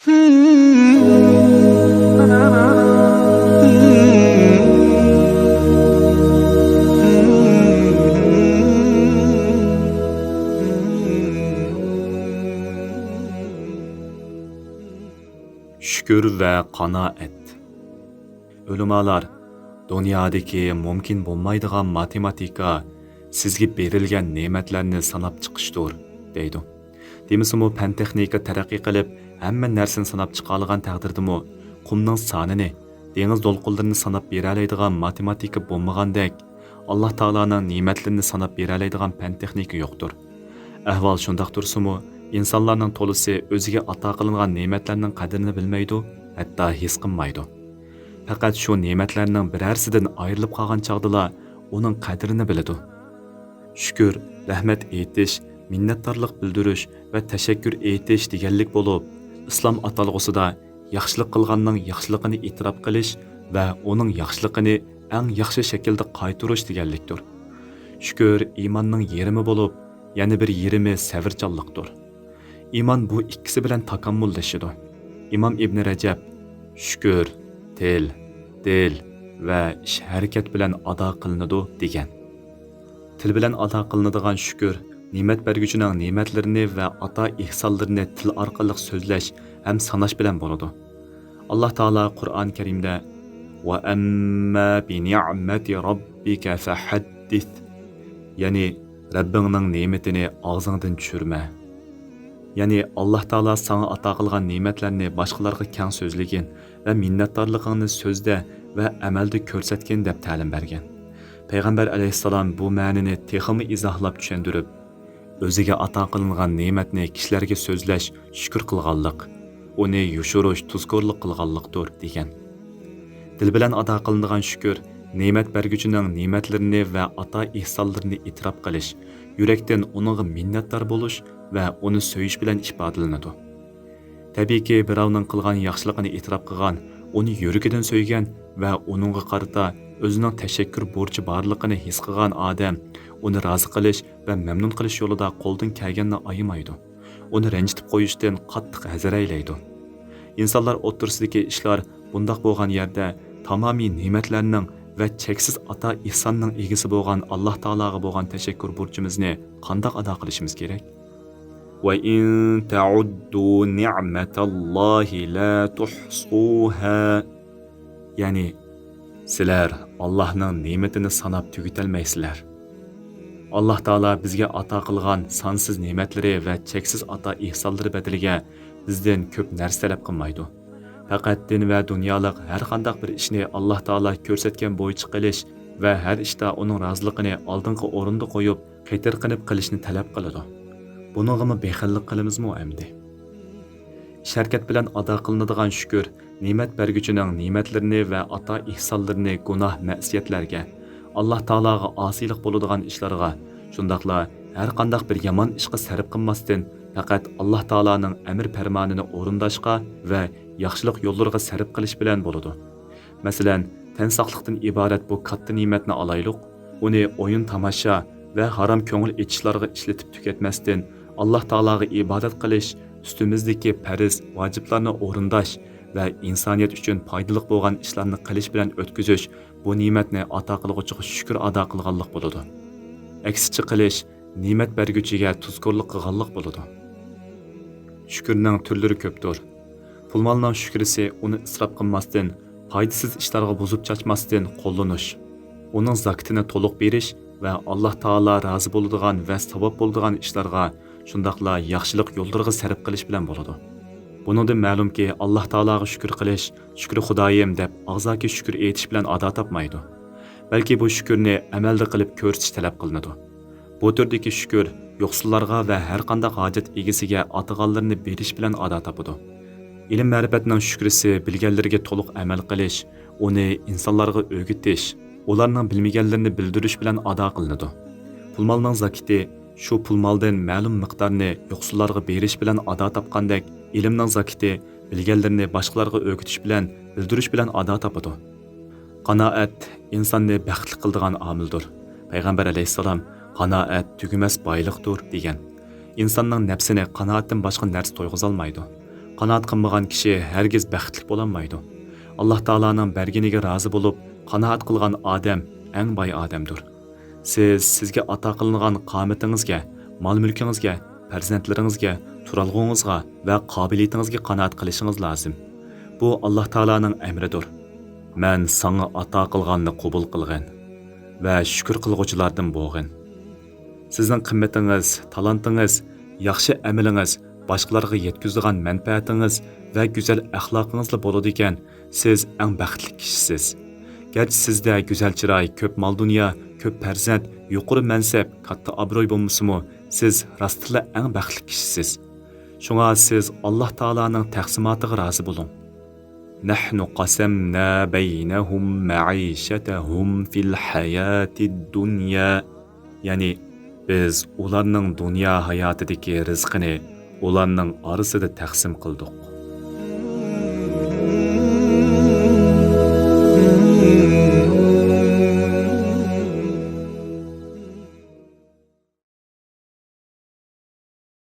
Şükür və qanaət. Ulumalar, dünyadaki mümkün bo'lmaydigan matematika sizga berilgan ne'matlarni sanab chiqishdir, deydi. Demisimi fan texnika taraqqiy qilib, hamma narsani sanab chiqa olgan taqdirdimi, qumning sonini, dengiz to'lqinlarini sanab bera oladigan matematika bo'lmagandek, Alloh taolaning ne'matlarini sanab bera oladigan fan texnika yo'qdir. Ahvol shundoq tursimi, insonlarning to'lisi o'ziga ato qilingan ne'matlarning qadrini bilmaydi, hatto his qilmaydi. Faqat shu ne'matlarning birarsidan ayrilib qolgan chog'dala uning qadrini biladi. Shukr, rahmat aytish, minnatdorlik bildirish va tashakkur aytish deganlik bo'lib, islom atalg'usida yaxshilik qilganning yaxshiligini e'tirof qilish va uning yaxshiligini eng yaxshi shaklda qaytarish deganlikdir. Shukr iymonning yerimi bo'lib, yana bir yerimi savrchanlikdir. İman bu ikkisi bilan takammullashadi. İmam İbn Rajab shukr dil va ish harakat bilan ado qilinadi degan. Til bilan ado qilinadigan shukr ne'mat berguchining ne'matlarini va ato ihsonlarini til orqali so'zlash ham sanash bilan bo'ladi. Alloh taolo Qur'oni Karimda va amma bi ni'mati robbika fahaddis, ya'ni Rabbingning ne'matini og'zingdan tushirma. Ya'ni Alloh taolo sana ato qilgan ne'matlarni boshqalarga keng so'zlagan va minnatdorligingni so'zda va amalda ko'rsatgan deb ta'lim bergan. Payg'ambar alayhissalom bu ma'noni texmi izohlab tushuntirib, o'ziga ato qilingan ne'matni kishilarga so'zlash shukr qilganlik, uni yushirish tuzkorlik qilganlikdir degan. Dil bilan ado qilinadigan shukr ne'mat berguchining ne'matlarini va ato ihsonlarini e'tirof qilish, yurakdan uningga minnatdor bo'lish va uni so'yish bilan ifodalanadi. Tabiiyki, birovning qilgan yaxshiligini e'tirof qilgan, uni yuragidan so'ygan va uningga qarata o'zining tashakkur burchi borligini his qilgan odam uni rozi qilish va mamnun qilish yo'lida qo'ldan kelganini ayamaydi. Uni ranjitib qo'yishdan qattiq hazar aylaydi. Insonlar o'ttirsidagi ishlar bundoq bo'lgan yerda tamomiy ne'matlarning va cheksiz ato ihsonning egasi bo'lgan Alloh taologa bo'lgan tashakkur burchimizni qandoq ado qilishimiz kerak? Va in ta'uddu ni'matallahi la tuhsuha, ya'ni sizlar Allohning ne'matini sanab tugatolmaysizlar. Alloh taolo bizga ato qilgan sonsiz ne'matlari va cheksiz ato ihsonlari badaliga bizdan ko'p narsa talab qilmaydi. Faqat din va dunyolik har qanday bir ishni Alloh taolo ko'rsatgan bo'yicha qilish va har ishda uning roziligini oldingi o'rinda qo'yib, qaytar qilishni talab qiladi. Buningga bexillik qilamizmi endi? Sharkat bilan ado qilinadigan shukr ne'mat berguchining ne'matlarini va ato ihsonlarini gunoh ma'siyatlarga, Alloh taologa osiylik bo'ladigan ishlarga, shundaqla har qanday bir yomon ishga sarf qilmasdan faqat Alloh taoloning amr farmonini o'rindashga va yaxshilik yo'llariga sarf qilish bilan bo'ladi. Masalan, tan saqliqdan iborat bu katta ne'matni olaylik, uni o'yin tomosha va harom ko'ngil etishlarga ishlatib tugatmasdan Alloh taologa ibodat qilish, ustimizdagi farz, vojiblarni o'rindash va insoniyat uchun foydali bo'lgan ishlarni qilish bilan o'tkazish bu ne'matni ato qilguvchiga shukr ado qilganlik bo'ladi. Aksicha qilish ne'mat berguchiga tuzkorlik qilganlik bo'ladi. Shukrning turlari ko'pdir. Pul-molning shukrisi uni isrof qilmasdan, foydasiz ishlarga buzib chachmasdan qo'llanish, uning zakatini to'liq berish va Alloh taolo rozi bo'ladigan va savob bo'ladigan ishlarga, shundaqla yaxshilik yo'llariga sarf qilish bilan bo'ladi. Buningdan ma'lumki, Alloh taologa shukr qilish, shukri Xudoyim deb og'zaki shukr aytish bilan ado topmaydi. Balki bu shukrni amalda qilib ko'rsatish talab qilinadi. Bu turdagi shukr yo'qsullarga va har qanday hojat egasiga atag'anlarni berish bilan ado topadi. Ilm ma'rifatning shukrisi bilganlarga to'liq amal qilish, uni insonlarga o'rgatish, ularning bilmaganlarini bildirish bilan ado qilinadi. Pul-molning zakati shu pul-moldan ma'lum miqdorni yo'qsullarga berish bilan ado topgandek, ilmning zakati bilganlarini boshqalarga o'rgatish bilan, bildirish bilan ado topadi. Qanoat insonni baxtli qiladigan omildir. Payg'ambar alayhissalom qanoat tugumas boyliqdir degan. İnsanning nafsini qanoatdan boshqa narsa to'yg'izolmaydi. qanoat qilmagan kishi hargiz baxtli bo'lolmaydi. Alloh taolaning berganiga rozi bo'lib, qanoat qilgan odam eng boy odamdir. Sizga ato qilingan qomatingizga, mol-mulkingizga, farzandlaringizga, turalg'ingizga va qobiliyatingizga qanoat qilishingiz lozim. Bu Alloh taolaning amridir. Men sana ato qilganni qabul qilgin va shukr qilguvchilardan bo'lgin. Sizning qimmatingiz, talantingiz, yaxshi amalingiz, boshqalarga yetkazadigan manfaatingiz va go'zal axloqingizla bo'ladi ekan, siz eng baxtli kishisiz. Gerçi sizda go'zal chiroy, ko'p mol dunyo, ko'p farzand, yuqori mansab, katta obro'y bo'lmasa-mu, siz rostla eng baxtli kishisiz. Shunga siz Alloh taolaning taqsimotiga rozi bo'ling. Nahnu qasamna baynahum ma'ishatahum fil hayatid dunya. Ya'ni biz ularning dunyo hayotidagi rizqini ularning orasida taqsim qildik.